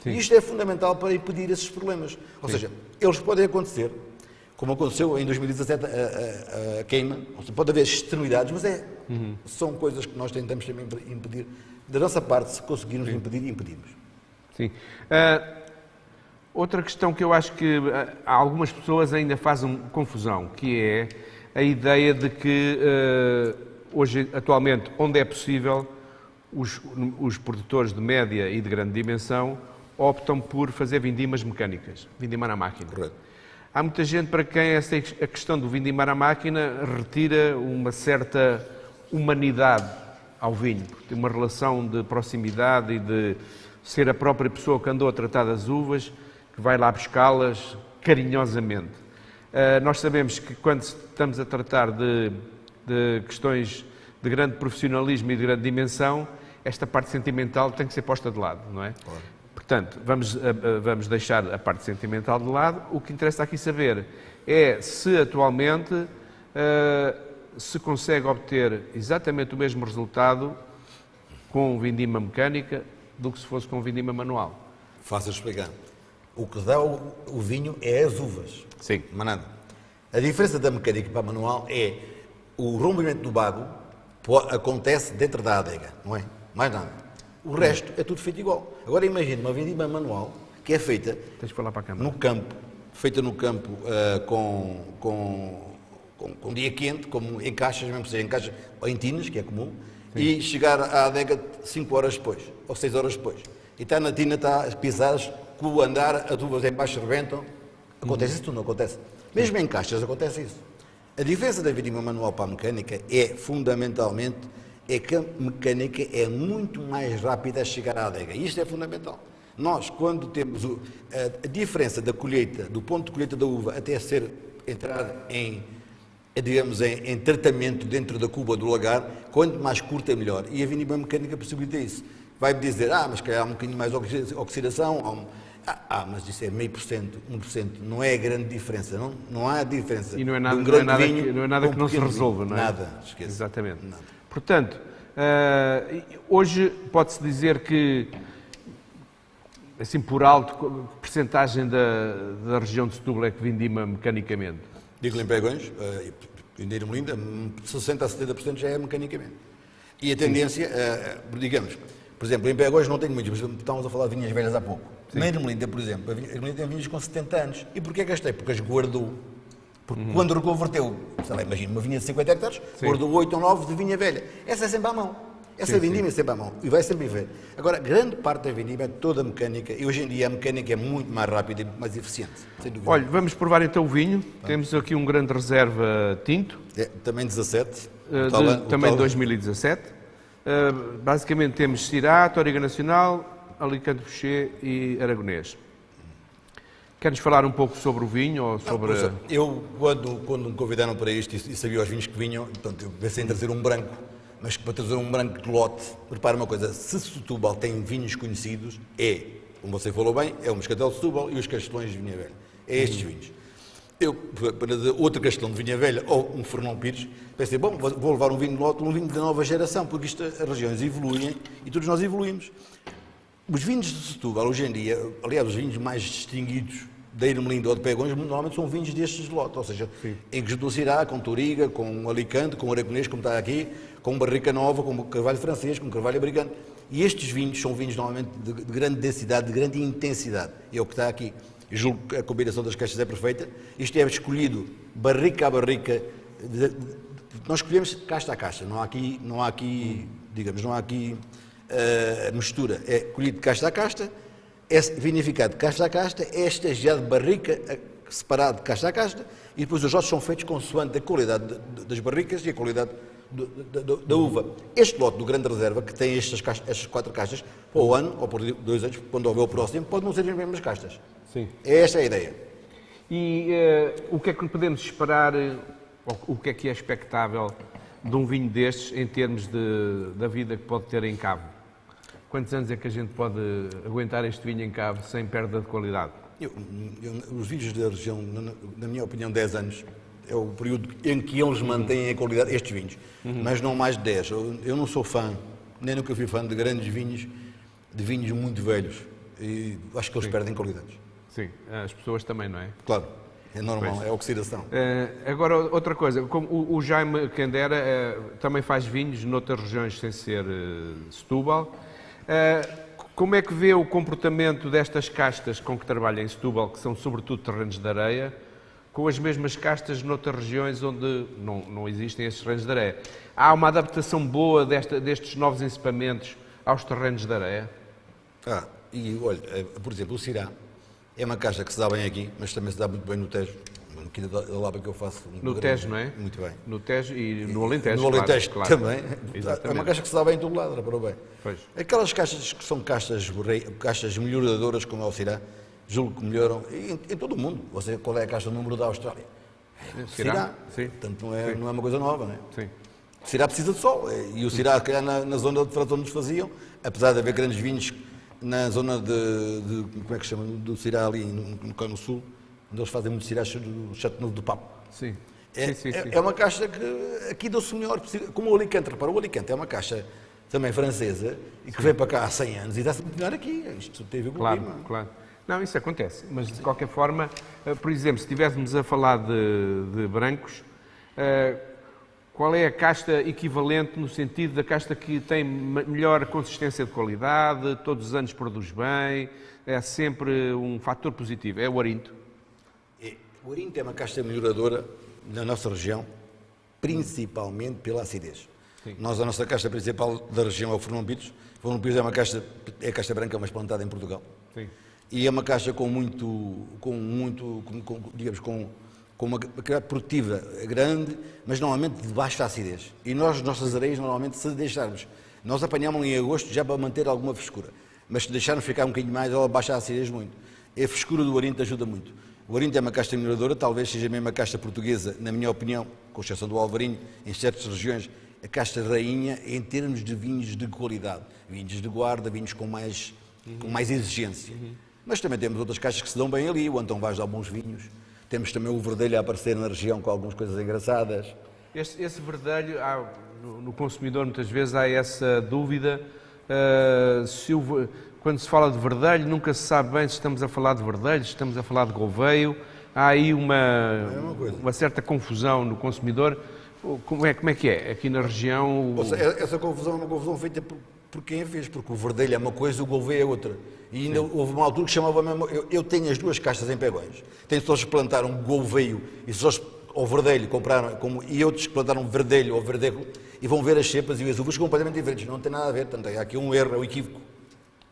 Sim. E isto é fundamental para impedir esses problemas. Ou seja, eles podem acontecer, como aconteceu em 2017 a queima, pode haver extremidades, mas são coisas que nós tentamos também impedir. Da nossa parte, se conseguirmos impedir, impedimos. Sim. Outra questão que eu acho que algumas pessoas ainda fazem confusão, que é a ideia de que hoje, atualmente, onde é possível, os produtores de média e de grande dimensão optam por fazer vindimas mecânicas, vindimar à máquina. Correto. Há muita gente para quem a questão do vindimar à máquina retira uma certa humanidade ao vinho, porque tem uma relação de proximidade e de ser a própria pessoa que andou a tratar das uvas, que vai lá buscá-las carinhosamente. Nós sabemos que quando estamos a tratar de questões de grande profissionalismo e de grande dimensão, esta parte sentimental tem que ser posta de lado, não é? Claro. Portanto, vamos deixar a parte sentimental de lado. O que interessa aqui saber é se atualmente se consegue obter exatamente o mesmo resultado com vindima mecânica do que se fosse com vindima manual. Fácil de explicar. O que dá o vinho é as uvas. Sim. Mas nada. A diferença da mecânica para a manual é o rompimento do bago acontece dentro da adega, não é? Mais nada. O resto é tudo feito igual. Agora imagine uma vindima manual que é feita Tens de falar para a câmara. no campo, com dia quente, como em caixas, mesmo seja em caixas ou em tinas, que é comum, e chegar à adega 5 horas depois, ou 6 horas depois. E está na tina, está as pisadas, com o andar, as uvas em baixo rebentam. Acontece isso tudo, não acontece? Mesmo em caixas acontece isso. A diferença da vindima manual para a mecânica é, fundamentalmente, é que a mecânica é muito mais rápida a chegar à adega. E isto é fundamental. Nós, quando temos a diferença da colheita, do ponto de colheita da uva até entrar em tratamento dentro da cuba do lagar, quanto mais curta é melhor. E a vindima mecânica possibilita isso. Vai-me dizer, mas calhar há um bocadinho mais oxidação, Mas isso é 0,5%, 1%, não é a grande diferença, não há diferença. E não é de nada, um grande vinho não é nada com que um não se pequeno resolva, vinho. não é? Nada, esquece. Exatamente. Nada. Portanto, hoje pode-se dizer que, assim por alto, que percentagem da região de Setúbal é que vindima mecanicamente? Digo-lhe em Pegões, em Ermelinda, 60% a 70% já é mecanicamente. E a tendência, digamos, por exemplo, em Pegões não tenho muitos, mas estávamos a falar de vinhas velhas há pouco. Na Ermelinda, por exemplo, a Ermelinda tem vinhas com 70 anos. E porquê gastei? Porque as guardou. Porque quando reconverteu, sei lá, imagina, uma vinha de 50 hectares, guardou 8 ou 9 de vinha velha. Essa é sempre à mão. Essa vindima é sempre à mão. E vai sempre ver. Agora, grande parte da vindima é toda mecânica. E hoje em dia a mecânica é muito mais rápida e muito mais eficiente. Sem dúvida. Olha, vamos provar então o vinho. Temos aqui um grande reserva tinto, Também 17. também de 2017. Basicamente temos Syrah, Touriga Nacional, Alicante Boucher e Aragonês. Queres falar um pouco sobre o vinho? Ou sobre... Eu, quando me convidaram para isto e sabia os vinhos que vinham, portanto, eu pensei em trazer um branco, mas para trazer um branco de lote, repara uma coisa, se Setúbal tem vinhos conhecidos, como você falou bem, é o Moscatel de Setúbal e os Castelões de Vinha Velha. É estes vinhos. Eu, para outro Castelão de Vinha Velha ou um Fernão Pires, pensei, bom, vou levar um vinho de lote, um vinho da nova geração, porque as regiões evoluem e todos nós evoluímos. Os vinhos de Setúbal, hoje em dia, aliás, os vinhos mais distinguidos da Ermelinda ou de Pegões, normalmente são vinhos destes de lote, ou seja, em que juntou Syrah, com Touriga, com Alicante, com Aragonês, como está aqui, com Barrica Nova, com Carvalho Francês, com Carvalho Abrigante. E estes vinhos são vinhos normalmente de grande densidade, de grande intensidade. É o que está aqui. Eu julgo que a combinação das caixas é perfeita. Isto é escolhido barrica a barrica. Nós escolhemos casta a casta. Não há aqui mistura. É colhido de casta a casta, é vinificado de casta a casta, é estagiado de barrica separado de casta a casta e depois os lotes são feitos consoante a qualidade das barricas e a qualidade da uva. Este lote do Grande Reserva, que tem estas 4 castas, para o ano, ou por 2 anos, quando houver o próximo, pode não ser as mesmas castas. Sim. Esta é a ideia. E o que é que podemos esperar, ou o que é expectável de um vinho destes em termos da vida que pode ter em cabo? Quantos anos é que a gente pode aguentar este vinho em cabo sem perda de qualidade? Os vinhos da região, na minha opinião, 10 anos é o período em que eles mantêm a qualidade, estes vinhos, mas não mais de 10. Eu não sou fã, nem nunca fui fã de grandes vinhos, de vinhos muito velhos, e acho que eles perdem qualidades. Sim, as pessoas também, não é? Claro, é normal, é oxidação. Agora, outra coisa, como o Jaime Candera também faz vinhos noutras regiões sem ser Setúbal. Como é que vê o comportamento destas castas com que trabalha em Setúbal, que são sobretudo terrenos de areia, com as mesmas castas noutras regiões onde não existem esses terrenos de areia? Há uma adaptação boa destes novos encipamentos aos terrenos de areia? E olha, por exemplo, o Syrah é uma casta que se dá bem aqui, mas também se dá muito bem no Tejo. Aqui da Lapa que eu faço. No Tejo, não é? Muito bem. No Tejo e no Alentejo. No Alentejo claro. também. Exatamente. É uma caixa que se dá bem em todo lado, reparou bem. Pois. Aquelas caixas que são caixas melhoradoras, como é o Syrah, julgo que melhoram em todo o mundo. Qual é a caixa número da Austrália? Syrah. Sim. Portanto, não é uma coisa nova, não é? Sim. O Syrah precisa de sol. E o Syrah, calhar, na zona de onde nos faziam, apesar de haver grandes vinhos na zona como é que se chama, do Syrah ali no sul, onde eles fazem muito Syrah do Chateauneuf do Papo. Sim. É uma caixa que aqui deu-se melhor, como o Alicante. Repara, o Alicante é uma caixa também francesa e que veio para cá há 100 anos e dá-se muito melhor aqui. Isto teve o Claro, claro. Não, isso acontece, mas de qualquer forma, por exemplo, se estivéssemos a falar de brancos, qual é a casta equivalente no sentido da casta que tem melhor consistência de qualidade, todos os anos produz bem, é sempre um fator positivo? É o Arinto? O Arinto é uma casta melhoradora na nossa região, principalmente pela acidez. Sim. A nossa casta principal da região é o Fernão Pires. O Fernão Pires é a casta branca, mas plantada em Portugal. Sim. E é uma caixa com uma capacidade produtiva grande, mas normalmente de baixa acidez. E nossas areias, normalmente, se deixarmos, nós apanhamos em agosto já para manter alguma frescura, mas se deixarmos ficar um bocadinho mais, ela baixa a acidez muito. E a frescura do Arinto ajuda muito. O Arinto é uma casta melhoradora, talvez seja mesmo a casta portuguesa, na minha opinião, com exceção do Alvarinho, em certas regiões, a casta rainha em termos de vinhos de qualidade. Vinhos de guarda, vinhos com mais exigência. Mas também temos outras caixas que se dão bem ali, o Antão Vaz dá bons vinhos, temos também o Verdelho a aparecer na região com algumas coisas engraçadas. Esse verdelho, no consumidor muitas vezes há essa dúvida, quando se fala de verdelho nunca se sabe bem se estamos a falar de verdelho, se estamos a falar de Gouveio, há aí uma certa confusão no consumidor. Como é que é aqui na região? Ou seja, essa confusão é uma confusão feita por quem a fez, porque o Verdelho é uma coisa e o Gouveio é outra. E ainda houve uma altura que chamava mesmo. Eu tenho as duas caixas em Pegões. Tem pessoas que plantaram Gouveio e pessoas ao Verdelho compraram, e outros que plantaram Verdelho ou Verdejo, e vão ver as cepas e as uvas completamente diferentes. Não tem nada a ver. Portanto, há aqui um erro, é um equívoco.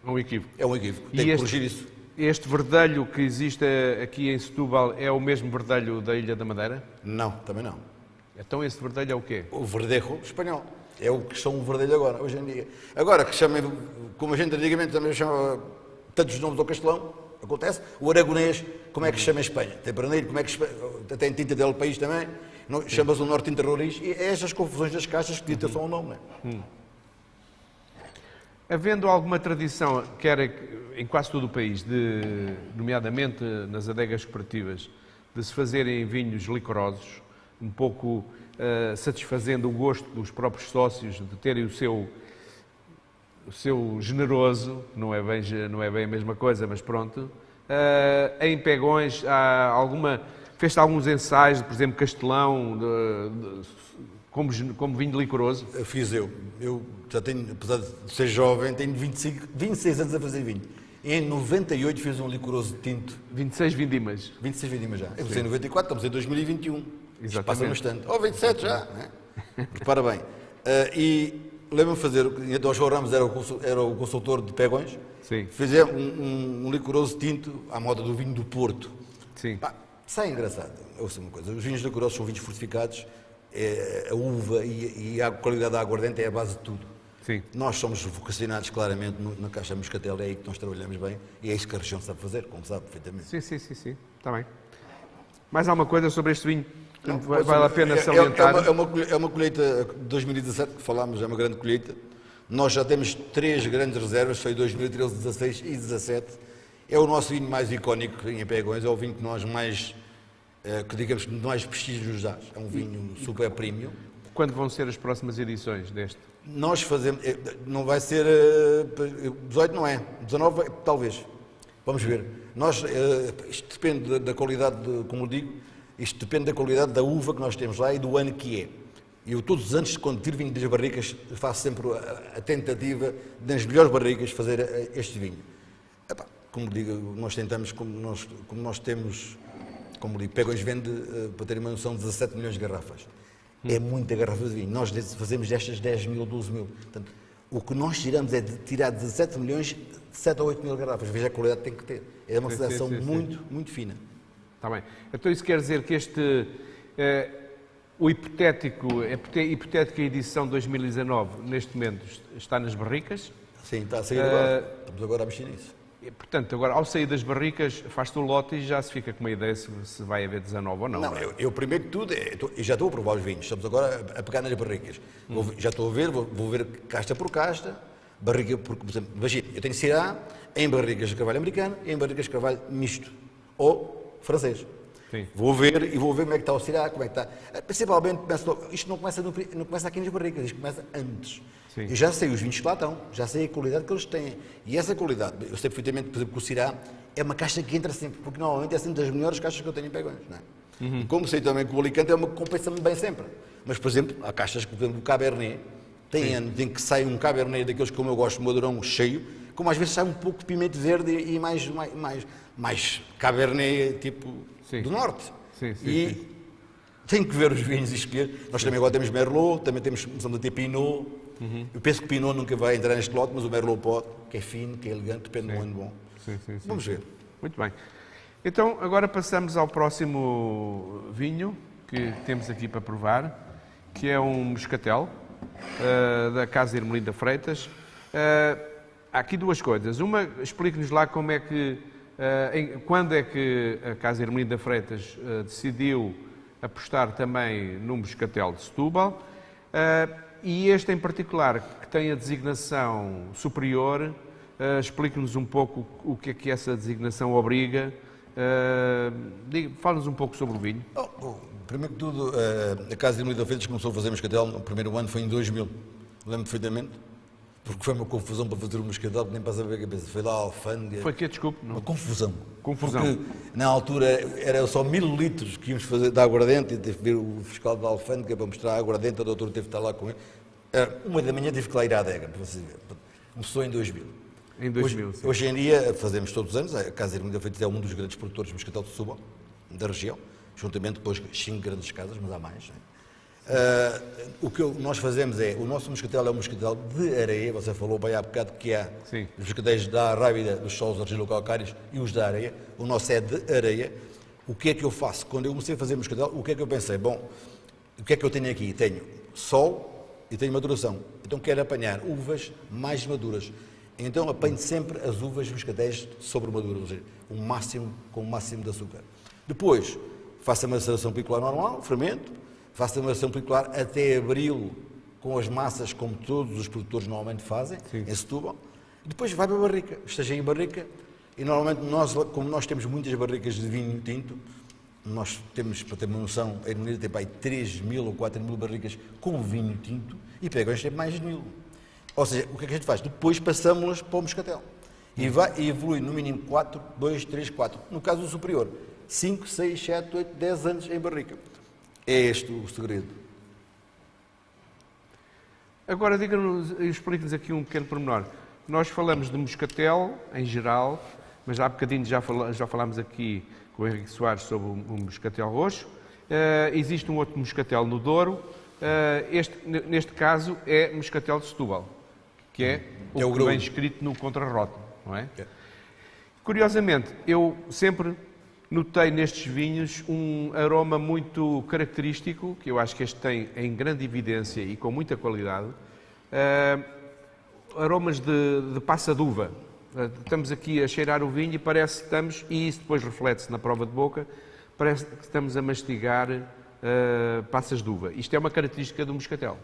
É um equívoco. É um equívoco. Tem que corrigir isso. Este verdelho que existe aqui em Setúbal é o mesmo verdelho da Ilha da Madeira? Não, também não. Então esse verdelho é o quê? O Verdejo espanhol. É o que são o Verdelho agora, hoje em dia. Agora, que chamem, como a gente antigamente também chamava tantos nomes ao castelão, acontece. O aragonês, como é que se chama em Espanha? Tem Pernilho, como é que se chama? Tem Tinta del País também. Chama-se o Norte Interroriz. E é estas confusões das caixas que ditam só o nome, não é? Havendo alguma tradição, quer em quase todo o país, nomeadamente nas adegas cooperativas, de se fazerem vinhos licorosos, um pouco satisfazendo o gosto dos próprios sócios de terem o seu generoso, não é bem a mesma coisa, mas pronto. Em Pegões fez-se alguns ensaios, por exemplo, Castelão, como vinho licoroso? Fiz eu. Eu já tenho, apesar de ser jovem, tenho 26 anos a fazer vinho. Em 98 fiz um licoroso tinto. 26 vindimas. 26 vindimas já. Eu comecei em 94, estamos em 2021. Isto passa bastante. 27 já, né? Repara bem. E lembro-me de fazer, então o João Ramos era o consultor de Pegões. Sim. Fizemos um licoroso tinto à moda do vinho do Porto. Sim. Sai engraçado. Ouça uma coisa, os vinhos licorosos são vinhos fortificados, a uva e a qualidade da aguardente é a base de tudo. Sim. Nós somos vocacionados claramente na Caixa Moscatel, é aí que nós trabalhamos bem e é isso que a região sabe fazer, como sabe perfeitamente. Sim. Está bem. Mais alguma coisa sobre este vinho? Não, vale a pena salientar? É uma colheita de 2017 que falámos, é uma grande colheita. Nós já temos 3 grandes reservas, foi 2013, 16 e 17. É o nosso vinho mais icónico em Pegões, é o vinho que nós mais, que digamos, mais prestígio nos dá. É um vinho super premium. Quando vão ser as próximas edições deste? Nós fazemos, não vai ser, 18 não é, 19 talvez, vamos ver. Isto depende da qualidade, como digo, isto depende da qualidade da uva que nós temos lá e do ano que é. Eu todos os anos, quando tiro vinho das barricas, faço sempre a tentativa, das melhores barricas, fazer este vinho. Como digo, nós tentamos, como nós temos, como digo, Pegões vende, para terem uma noção, 17 milhões de garrafas. É muita garrafa de vinho. Nós fazemos destas 10 mil, 12 mil. Portanto, o que nós tiramos é de tirar 17 milhões, de 7 ou 8 mil garrafas. Veja a qualidade que tem que ter. É uma seleção muito fina. Está bem. Então isso quer dizer que a hipotética edição 2019, neste momento, está nas barricas? Sim, está a sair agora. Estamos agora a mexer nisso. Portanto, agora, ao sair das barricas, faz-te o lote e já se fica com uma ideia se vai haver 19 ou não. Não, eu primeiro de tudo, eu já estou a provar os vinhos, estamos agora a pegar nas barricas. Já estou a ver, vou ver casta por casta, barriga por... Por exemplo, imagina, eu tenho Syrah em barrigas de carvalho americano e em barrigas de carvalho misto, ou francês. Sim. Vou ver como é que está o Syrah, como é que está... Principalmente, isto não começa aqui nas barricas, isto começa antes. Sim. Eu já sei os vinhos que lá estão, já sei a qualidade que eles têm. E essa qualidade, eu sei perfeitamente, por exemplo, que o Syrah é uma caixa que entra sempre, porque normalmente é sempre das melhores caixas que eu tenho em Pegões, não é? E como sei também que o Alicante é uma que compensa-me bem sempre. Mas, por exemplo, há caixas que, por exemplo, o Cabernet, tem anos em que sai um Cabernet daqueles como eu gosto, madurão cheio, como às vezes sai um pouco de pimento verde e mais Cabernet tipo do Norte. Sim. Tenho que ver os vinhos e escolher. Nós também agora temos Merlot, também começamos a ter Pinot. Eu penso que Pinot nunca vai entrar neste lote, mas o Merlot pode, que é fino, que é elegante, depende do ano bom. Sim. Vamos ver. Muito bem. Então, agora passamos ao próximo vinho que temos aqui para provar, que é um moscatel da Casa Ermelinda Freitas. Há aqui duas coisas. Uma, explique-nos lá como é que, quando é que a Casa Ermelinda Freitas decidiu apostar também no moscatel de Setúbal. E este em particular, que tem a designação superior, Explique-nos um pouco o que essa designação obriga. Fala-nos um pouco sobre o vinho. Primeiro que tudo, a Casa de Irmã de Feitas começou a fazer moscatel, no primeiro ano foi em 2000, lembro perfeitamente, porque foi uma confusão para fazer o moscatel, que nem para saber a cabeça, foi lá a alfândega. Foi que, desculpe? Não. Uma confusão. Confusão. Porque na altura era só 1000 litros que íamos fazer de aguardente e teve que vir o fiscal da alfândega para mostrar a aguardente, a doutora teve que estar lá com ele. 1h da manhã tive que lá ir à adega, para vocês verem. Começou em 2000. Em 2000, hoje em dia fazemos todos os anos, a Casa de Irmã de Feitas é um dos grandes produtores de moscatel de Setúbal, da região, juntamente depois 5 grandes casas, mas há mais. O que nós fazemos é, o nosso moscatel é um moscatel de areia, você falou bem há bocado que há Sim. os moscatéis da Rábida, dos solos argilocalcários e os da areia, o nosso é de areia. O que é que eu faço? Quando eu comecei a fazer moscatel, o que é que eu pensei? Bom, o que é que eu tenho aqui? Tenho sol e tenho maduração, então quero apanhar uvas mais maduras. Então apanho sempre as uvas moscatéis sobre maduras, ou seja, com o máximo de açúcar. Depois, faço a maceração picular normal, fermento, faço a maceração picular até abril, com as massas como todos os produtores normalmente fazem, em Setúbal. Depois vai para a barrica, esteja em barrica, e normalmente como nós temos muitas barricas de vinho tinto, nós temos, para ter uma noção, a Irmã tem para aí 3.000 ou 4.000 barricas com vinho tinto, e pegam sempre mais de 1.000. Ou seja, o que é que a gente faz? Depois passamos-las para o moscatel. E evolui no mínimo 4, 2, 3, 4. No caso do superior, 5, 6, 7, 8, 10 anos em barrica. É este o segredo. Agora, explique-nos aqui um pequeno pormenor. Nós falamos de moscatel, em geral, mas há bocadinho já falámos aqui com o Henrique Soares sobre o moscatel roxo. Existe um outro moscatel no Douro. Neste caso é moscatel de Setúbal, que é o que vem escrito no contrarrótulo, não é? Curiosamente, eu sempre notei nestes vinhos um aroma muito característico, que eu acho que este tem em grande evidência e com muita qualidade, aromas de passa de uva. Estamos aqui a cheirar o vinho e parece que estamos, e isso depois reflete-se na prova de boca, parece que estamos a mastigar passas de uva. Isto é uma característica do moscatel.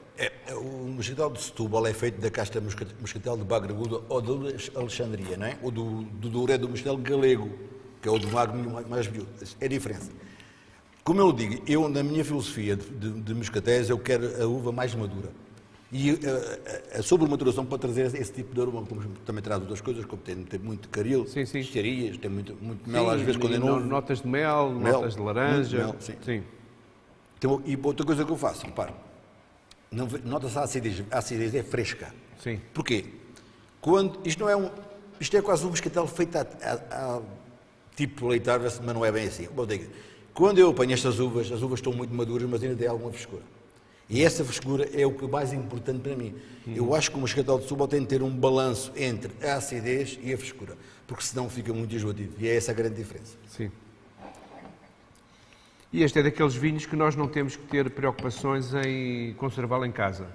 O moscatel de Setúbal é feito da casta moscatel de Bagraguda ou de Alexandria, não é? Ou do Douro é do moscatel galego, que é o do magno mais miúdo. É a diferença. Como eu digo, na minha filosofia de moscatéis, eu quero a uva mais madura. E a sobrematuração pode trazer esse tipo de aroma, como também traz outras coisas, como tem muito caril, estiarias, tem muito mel, às vezes quando é novo. Notas de mel, notas de laranja. Mel, sim. Então, e outra coisa que eu faço, repara, nota-se a acidez é fresca. Sim. Porquê? Isto é quase um moscatel feito a tipo leitar, mas não é bem assim. Quando eu apanho estas uvas, as uvas estão muito maduras, mas ainda têm alguma frescura. E essa frescura é o que é mais importante para mim. Eu acho que o moscatel de Setúbal tem de ter um balanço entre a acidez e a frescura, porque senão fica muito enjoativo. E é essa a grande diferença. Sim. E este é daqueles vinhos que nós não temos que ter preocupações em conservá-lo em casa.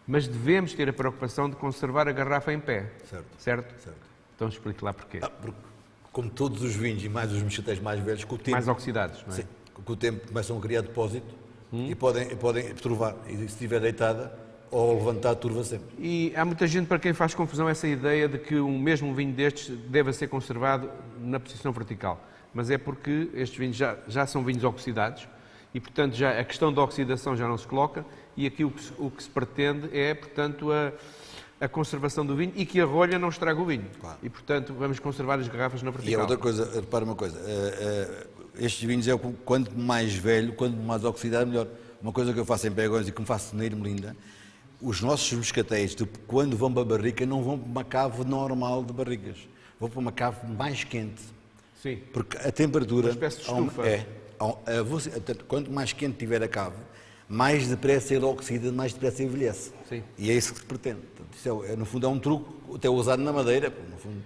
Mas devemos ter a preocupação de conservar a garrafa em pé. Certo? Então explique lá porquê. Porque, como todos os vinhos e mais os moscatéis mais velhos, com o tempo... Mais oxidados, não é? Sim. Com o tempo começam a criar depósito e podem turvar. E se estiver deitada ou levantada, turva sempre. E há muita gente para quem faz confusão essa ideia de que um vinho destes deve ser conservado na posição vertical. Mas é porque estes vinhos já são vinhos oxidados e, portanto, já a questão da oxidação já não se coloca e aqui o que se pretende é, portanto, a conservação do vinho e que a rolha não estraga o vinho. Claro. E, portanto, vamos conservar as garrafas na vertical. E outra coisa, repara uma coisa, estes vinhos quanto mais velho, quanto mais oxidado, melhor. Uma coisa que eu faço em Pegões e que me faço na Ermelinda, os nossos moscatéis, quando vão para a barrica, não vão para uma cave normal de barricas, vão para uma cave mais quente. Sim. Porque a temperatura... Uma espécie de estufa. Quanto mais quente tiver a cave, mais depressa ele oxida, mais depressa envelhece. Sim. E é isso que se pretende. Portanto, isso no fundo é um truque, até usado na madeira. No fundo.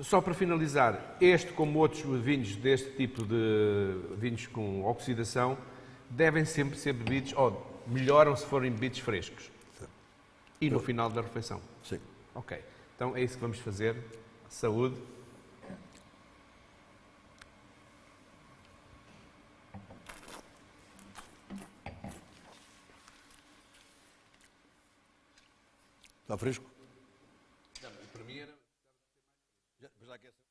Só para finalizar, este como outros vinhos deste tipo de vinhos com oxidação, devem sempre ser bebidos, ou melhoram se forem bebidos frescos. Certo. E no final da refeição. Sim. Ok. Então é isso que vamos fazer. Saúde. Está fresco? Não, para mim era... já aquece.